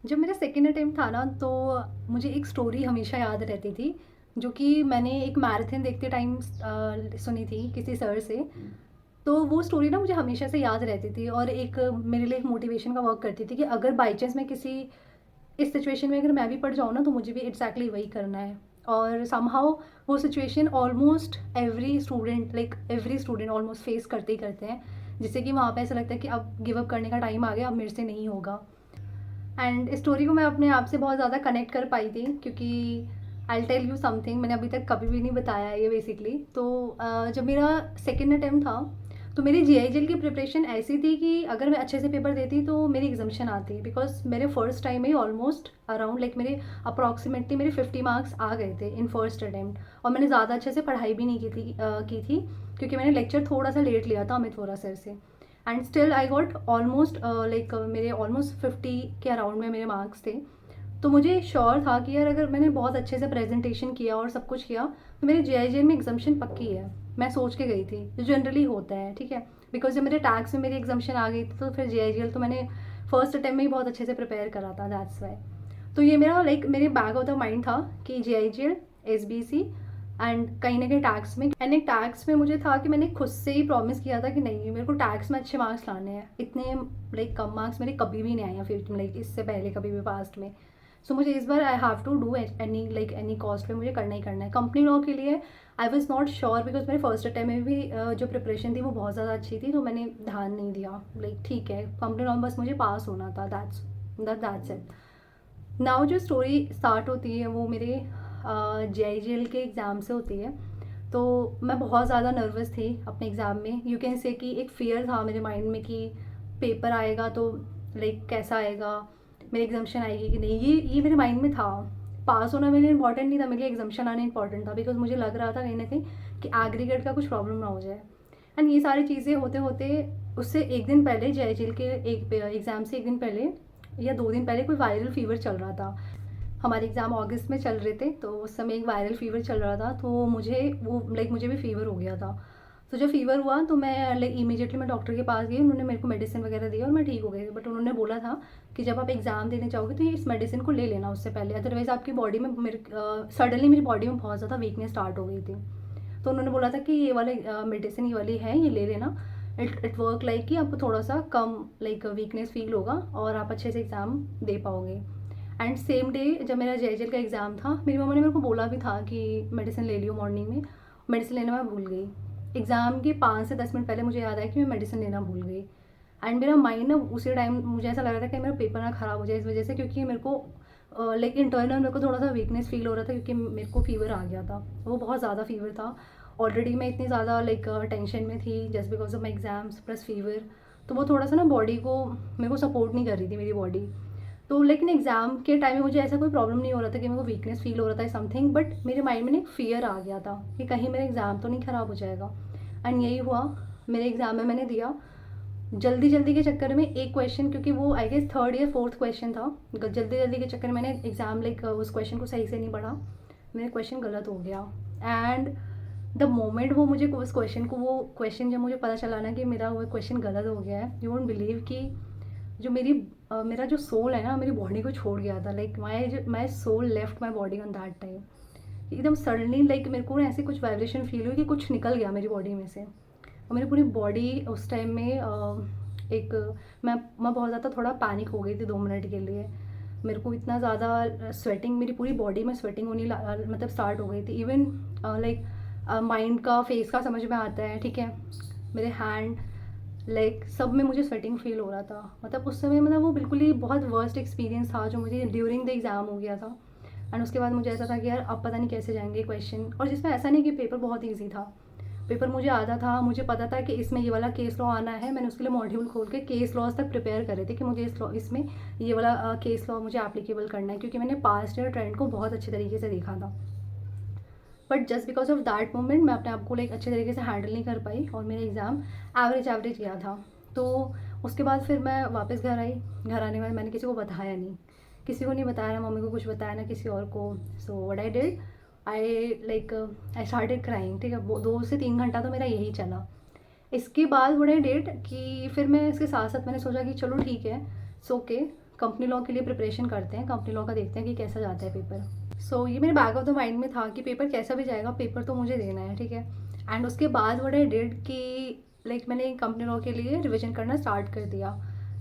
जब मेरा second attempt था ना, तो मुझे एक स्टोरी हमेशा याद रहती थी, जो कि मैंने एक मैराथन देखते टाइम सुनी थी किसी सर से। तो वो स्टोरी ना मुझे हमेशा से याद रहती थी और एक मेरे लिए एक मोटिवेशन का वर्क करती थी कि अगर बाई चांस मैं किसी इस सिचुएशन में अगर मैं भी पड़ जाऊँ ना, तो मुझे भी एग्जैक्टली वही करना है। और समहाउ वो situation almost every student almost face करते ही करते हैं, जिससे कि वहाँ पे ऐसा लगता है कि अब गिव अप करने का टाइम आ गया, अब मेरे से नहीं होगा। एंड स्टोरी को मैं अपने आप से बहुत ज़्यादा कनेक्ट कर पाई थी, क्योंकि आई टेल यू समथिंग, मैंने अभी तक कभी भी नहीं बताया है ये बेसिकली। तो जब मेरा सेकेंड अटेम्प्ट था, तो मेरी GI जेल की प्रिपरेशन ऐसी थी कि अगर मैं अच्छे से पेपर देती तो मेरी एग्जामेशन आती, बिकॉज मेरे फर्स्ट टाइम में ही ऑलमोस्ट अराउंड मेरे अप्रॉक्सीमेटली मेरे 50 मार्क्स आ गए थे इन फर्स्ट अटेम्प्ट। और मैंने ज़्यादा अच्छे से पढ़ाई भी नहीं की थी, क्योंकि मैंने लेक्चर थोड़ा सा लेट लिया था अमित वोरा सर से। And still I got almost मेरे ऑलमोस्ट 50 के अराउंड में मेरे मार्क्स थे। तो मुझे श्योर था कि यार अगर मैंने बहुत अच्छे से प्रेजेंटेशन किया और सब कुछ किया, तो मेरे GI में एग्जामेशन पक्की है। मैं सोच के गई थी, जो जनरली होता है, ठीक है। बिकॉज जब मेरे टैक्स में मेरी एग्जामेशन आ गई थी, तो फिर GI तो मैंने फर्स्ट अटेम्प्ट में ही बहुत अच्छे से प्रिपेयर करा था, दैट्स वाई। तो ये मेरा मेरे बैक ऑफ द माइंड था कि GI SBC एंड कहीं ना कहीं टैक्स में। एंड एक टैक्स में मुझे था कि मैंने खुद से ही प्रॉमिस किया था कि नहीं, मेरे को टैक्स में अच्छे मार्क्स लाने हैं। इतने कम मार्क्स मेरे कभी भी नहीं आए हैं, फिर इससे पहले कभी भी पास्ट में। सो मुझे इस बार I have to do any cost पे मुझे करना ही करना है। कंपनी लॉ के लिए I was not sure, because मेरे फर्स्ट अटेम्प्ट में भी जो प्रिपरेशन थी वो बहुत ज़्यादा अच्छी थी, तो मैंने ध्यान नहीं दिया। ठीक है, कंपनी लॉ में बस मुझे पास होना था, दैट्स इट। नाउ जो स्टोरी स्टार्ट होती है वो मेरे GI के एग्ज़ाम से होती है। तो मैं बहुत ज़्यादा नर्वस थी अपने एग्ज़ाम में। यू कैन से कि एक फ़ियर था मेरे माइंड में कि पेपर आएगा तो कैसा आएगा, मेरी एग्जामेशन आएगी कि नहीं, ये मेरे माइंड में था। पास होना मेरे लिए इंपॉर्टेंट नहीं था, मेरे लिए एग्जामेशन आना इंपॉर्टेंट था, बिकॉज मुझे लग रहा था कहीं ना कहीं कि एग्रीगेट का कुछ प्रॉब्लम ना हो जाए। एंड ये सारी चीज़ें होते होते उससे एक दिन पहले GI के एक एग्ज़ाम से एक दिन पहले या 2 दिन पहले कोई वायरल फीवर चल रहा था। हमारे एग्ज़ाम अगस्त में चल रहे थे, तो उस समय एक वायरल फीवर चल रहा था, तो मुझे भी फीवर हो गया था। तो जब फीवर हुआ तो मैं इमीडिएटली मैं डॉक्टर के पास गई, उन्होंने मेरे को मेडिसिन वगैरह दी और मैं ठीक हो गई। बट उन्होंने बोला था कि जब आप एग्ज़ाम देने जाओगे तो ये इस मेडिसिन को ले लेना उससे पहले, अदरवाइज़ आपकी बॉडी में सडनली मेरी बॉडी में बहुत ज़्यादा वीकनेस स्टार्ट हो गई थी। तो उन्होंने बोला था कि ये वाले मेडिसिन ये वाली है, ये ले लेना। इट वर्क कि आपको थोड़ा सा कम वीकनेस फील होगा और आप अच्छे से एग्ज़ाम दे पाओगे। एंड सेम डे जब मेरा GI का एग्ज़ाम था, मेरी मम्मा ने मेरे को बोला भी था कि मेडिसिन ले लियो मॉर्निंग में। मेडिसिन लेना मैं भूल गई। एग्ज़ाम के 5 से 10 मिनट पहले मुझे याद आया कि मैं मेडिसिन लेना भूल गई। एंड मेरा माइंड ना उसी टाइम मुझे ऐसा लग रहा था कि मेरा पेपर ना ख़राब हो जाए इस वजह से, क्योंकि मेरे को इंटरनल मेरे को थोड़ा सा वीकनेस फील हो रहा था, क्योंकि मेरे को फीवर आ गया था। वो बहुत ज़्यादा फीवर था। ऑलरेडी मैं इतनी ज़्यादा टेंशन में थी just because of my exams plus fever. तो वो थोड़ा सा ना बॉडी को मेरे को सपोर्ट नहीं कर रही थी मेरी बॉडी। तो लेकिन एग्ज़ाम के टाइम में मुझे ऐसा कोई प्रॉब्लम नहीं हो रहा था कि मेरे को वीकनेस फील हो रहा था समथिंग, बट मेरे माइंड में ना एक फ़ियर आ गया था कि कहीं मेरा एग्ज़ाम तो नहीं ख़राब हो जाएगा। एंड यही हुआ। मेरे एग्ज़ाम में मैंने दिया जल्दी जल्दी के चक्कर में एक क्वेश्चन, क्योंकि वो आई गेस थर्ड या फोर्थ क्वेश्चन था। जल्दी जल्दी के चक्कर में मैंने एग्ज़ाम उस क्वेश्चन को सही से नहीं पढ़ा, मेरा क्वेश्चन गलत हो गया। एंड द मोमेंट वो क्वेश्चन जब मुझे पता चला ना कि मेरा वो क्वेश्चन गलत हो गया है, यू वोंट बिलीव कि जो मेरा जो सोल है ना मेरी बॉडी को छोड़ गया था। My soul left my body on that time. एकदम सडनली मेरे को ना ऐसे कुछ वाइब्रेशन फील हुई कि कुछ निकल गया मेरी बॉडी में से। और मेरी पूरी बॉडी उस टाइम में एक मैं बहुत ज़्यादा थोड़ा पैनिक हो गई थी 2 मिनट के लिए। मेरे को इतना ज़्यादा स्वेटिंग, मेरी पूरी बॉडी में स्वेटिंग होनी स्टार्ट हो गई थी। इवन माइंड का फेस का समझ में आता है, ठीक है। मेरे हैंड सब में मुझे स्वेटिंग फील हो रहा था। उस समय वो बिल्कुल ही बहुत वर्स्ट एक्सपीरियंस था जो मुझे ड्यूरिंग द एग्ज़ाम हो गया था। एंड उसके बाद मुझे ऐसा था कि यार अब पता नहीं कैसे जाएंगे क्वेश्चन, और जिसमें ऐसा नहीं कि पेपर बहुत ईजी था। पेपर मुझे आता था, मुझे पता था कि इसमें ये वाला केस लॉ आना है। मैंने उसके लिए मॉड्यूल खोल के केस लॉज तक प्रिपेयर करे थे कि मुझे इसमें ये वाला केस लॉ मुझे एप्लीकेबल करना है, क्योंकि मैंने पास्ट ईयर ट्रेंड को बहुत अच्छे तरीके से देखा था। But just because of that moment मैं अपने आप को अच्छे तरीके से हैंडल नहीं कर पाई और मेरा एग्ज़ाम एवरेज गया था। तो उसके बाद फिर मैं वापस घर आई। घर आने के बाद मैंने किसी को बताया नहीं, किसी को नहीं बताया, ना मम्मी को कुछ बताया, ना किसी और को। So what I did, I started crying, ठीक है। 2 से 3 घंटा तो मेरा यही चला। इसके बाद व्हाट आई डिड कि फिर मैं इसके साथ साथ मैंने सोचा कि चलो ठीक है, सो ओके, कंपनी लॉ के लिए प्रिपरेशन करते हैं, कंपनी लॉ का देखते हैं कि कैसा जाता है पेपर। सो ये मेरे बैक ऑफ द माइंड में था कि पेपर कैसा भी जाएगा, पेपर तो मुझे देना है, ठीक है। एंड उसके बाद व्हाट आई डिड कि लाइक मैंने कंपनी लॉ के लिए रिविजन करना स्टार्ट कर दिया।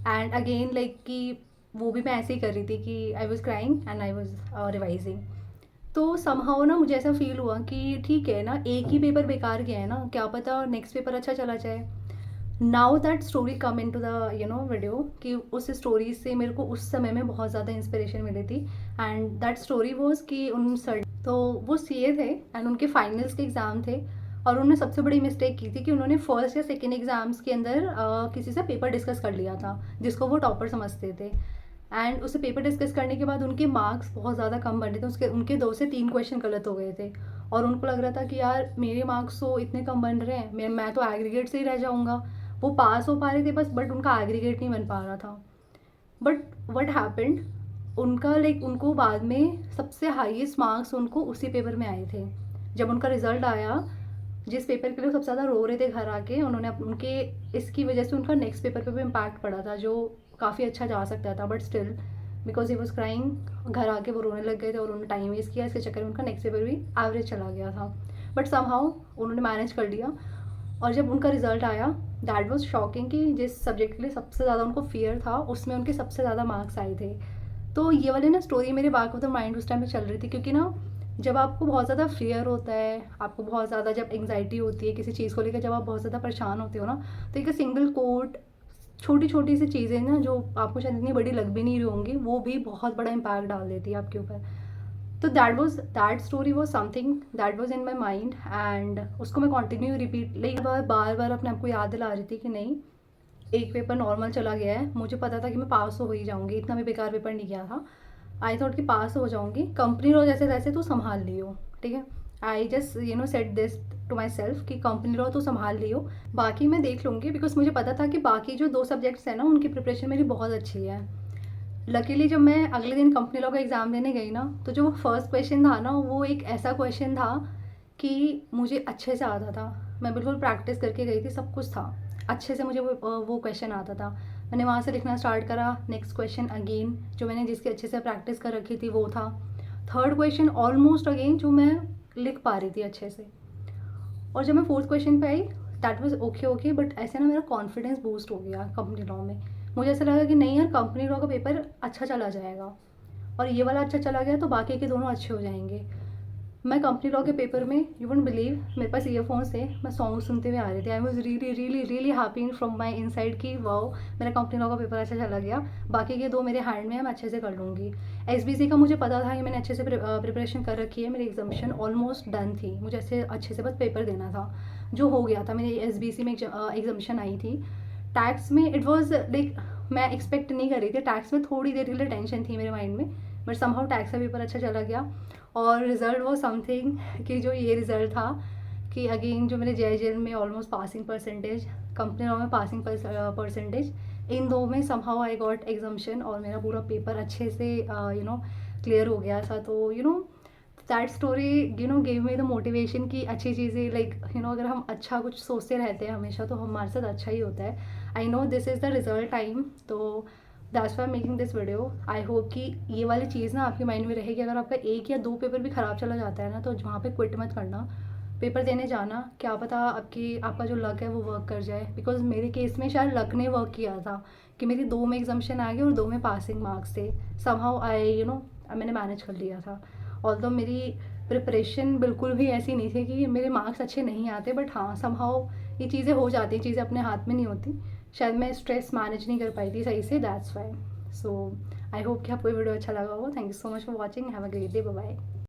एंड अगेन लाइक कि वो भी मैं ऐसे ही कर रही थी कि I was crying and I was revising. तो समहाउ ना मुझे ऐसा फील हुआ कि ठीक है ना, एक ही पेपर बेकार गया है ना, क्या पता नेक्स्ट पेपर अच्छा चला जाए। Now that story come into the video कि उस स्टोरी से मेरे को उस समय में बहुत ज़्यादा इंस्पिरेशन मिली थी। एंड दैट स्टोरी वॉज कि उन सर तो वो सीए थे एंड उनके फाइनल्स के एग्ज़ाम थे। और उन्होंने सबसे बड़ी मिस्टेक की थी कि उन्होंने फर्स्ट या सेकेंड एग्ज़ाम्स के अंदर किसी से पेपर डिस्कस कर लिया था जिसको वो टॉपर समझते थे। एंड उससे पेपर डिस्कस करने के बाद उनके मार्क्स बहुत ज़्यादा कम बन रहे थे, उसके उनके 2 से 3 क्वेश्चन गलत हो गए थे। और उनको लग रहा था कि यार मेरे मार्क्स तो इतने कम बन रहे हैं, मैं तो एग्रीगेट से ही रह जाऊँगा। वो पास हो पा रहे थे बस, बट उनका एग्रीगेट नहीं बन पा रहा था। बट व्हाट हैपेंड, उनका लाइक उनको बाद में सबसे हाईएस्ट मार्क्स उनको उसी पेपर में आए थे। जब उनका रिजल्ट आया, जिस पेपर के लिए सबसे ज़्यादा रो रहे थे घर आके, उन्होंने उनके इसकी वजह से उनका नेक्स्ट पेपर पे भी इम्पैक्ट पड़ा था जो काफ़ी अच्छा जा सकता था, but still because he was crying घर आके वो रोने लग गए थे और उन्होंने टाइम वेस्ट किया। इसके चक्कर में उनका नेक्स्ट पेपर भी एवरेज चला गया था, बट समहाउ उन्होंने मैनेज कर लिया। और जब उनका रिजल्ट आया, दैट वॉज शॉकिंग कि जिस सब्जेक्ट के लिए सबसे ज़्यादा उनको फियर था उसमें उनके सबसे ज़्यादा मार्क्स आए थे। तो ये वाली ना स्टोरी मेरे बैक ऑफ द माइंड उस टाइम पे चल रही थी, क्योंकि ना जब आपको बहुत ज़्यादा फियर होता है, आपको बहुत ज़्यादा जब एंग्जाइटी होती है किसी चीज़ को लेकर, जब आप बहुत ज़्यादा परेशान होते हो ना, तो एक सिंगल कोट, छोटी छोटी सी चीज़ें ना जो आपको शायद इतनी बड़ी लग भी नहीं रही होंगी, वो भी बहुत बड़ा इम्पैक्ट डाल देती है आपके ऊपर। तो that story was something that was in my mind and उसको मैं कंटिन्यू रिपीट लाइक बार बार अपने आपको याद दिला रही थी कि नहीं, एक पेपर नॉर्मल चला गया है, मुझे पता था कि मैं पास हो ही जाऊंगी, इतना भी बेकार पेपर नहीं गया था। आई थॉट कि पास हो जाऊंगी, कंपनी लॉ जैसे तैसे तो संभाल लियो, ठीक है। I just set this to myself कि कंपनी लॉ तो संभाल लियो, बाकी मैं देख लूँगी। बिकॉज मुझे पता था कि बाकी जो 2 सब्जेक्ट्स हैं ना उनकी प्रिपरेशन मेरी बहुत अच्छी है। लकीली जब मैं अगले दिन कंपनी लॉ का एग्ज़ाम देने गई ना, तो जो फर्स्ट क्वेश्चन था ना, वो एक ऐसा क्वेश्चन था कि मुझे अच्छे से आता था। मैं बिल्कुल प्रैक्टिस करके गई थी, सब कुछ था अच्छे से, मुझे वो क्वेश्चन आता था। मैंने वहाँ से लिखना स्टार्ट करा, नेक्स्ट क्वेश्चन अगेन जो मैंने जिसकी अच्छे से प्रैक्टिस कर रखी थी वो था। थर्ड क्वेश्चन ऑलमोस्ट अगेन जो मैं लिख पा रही थी अच्छे से। और जब मैं फोर्थ क्वेश्चन पे आई, that was okay okay, but ऐसे ना मेरा कॉन्फिडेंस बूस्ट हो गया कंपनी लॉ में। मुझे ऐसा लगा कि नहीं यार, कंपनी लॉ का पेपर अच्छा चला जाएगा, और ये वाला अच्छा चला गया तो बाकी के दोनों अच्छे हो जाएंगे। मैं कंपनी लॉ के पेपर में, यू वोंट बिलीव, मेरे पास ईयरफोन्स थे, मैं सॉन्ग सुनते हुए आ रही थी। I was really really really happy from my inside कि वाओ, मेरा कंपनी लॉ का पेपर अच्छा चला गया, बाकी के 2 मेरे हैंड में है, मैं अच्छे से कर लूँगी। एसबीसी का मुझे पता था कि मैंने अच्छे से प्रिपरेशन कर रखी है, मेरी एग्जामिशन ऑलमोस्ट डन थी, मुझे अच्छे से बस पेपर देना था, जो हो गया था। मेरी एसबीसी में एग्जामिशन आई थी। टैक्स में इट वॉज लाइक, मैं एक्सपेक्ट नहीं कर रही थी, टैक्स में थोड़ी देर के लिए टेंशन थी मेरे माइंड में, बट समहाउ टैक्स का पेपर अच्छा चला गया। और रिज़ल्ट वो समथिंग कि जो ये रिज़ल्ट था कि अगेन जो मेरे जेल में almost passing percentage, company law में पासिंग परसेंटेज, इन 2 में समहाउ आई गॉट एग्जामिशन और मेरा पूरा पेपर अच्छे से क्लियर हो गया था। तो that story give me the motivation कि अच्छी चीज़ें लाइक अगर हम अच्छा कुछ सोचते रहते हैं हमेशा, तो हमारे साथ अच्छा ही होता है। I know this is the result time, तो that's why making this video. I hope कि ये वाली चीज़ ना आपके माइंड में रहेगी। अगर आपका 1 या 2 पेपर भी ख़राब चला जाता है ना, तो वहाँ पे क्विट मत करना, पेपर देने जाना, क्या पता आपका जो लक है वो वर्क कर जाए। बिकॉज मेरे केस में शायद लक ने वर्क किया था कि मेरी 2 में एग्जामिशन आ गई और 2 में पासिंग मार्क्स थे। समहाउ मैंने मैनेज कर लिया था। ऑल्दो मेरी प्रिपरेशन बिल्कुल भी ऐसी नहीं थी कि मेरे मार्क्स अच्छे नहीं आते, बट हाँ समहाउ ये चीज़ें हो जाती, चीज़ें अपने हाथ में नहीं होती। शायद मैं स्ट्रेस मैनेज नहीं कर पाई थी सही से, that's why. So I hope कि आपको ये वीडियो अच्छा लगा हो। Thank you so much for watching, have a great day, bye bye.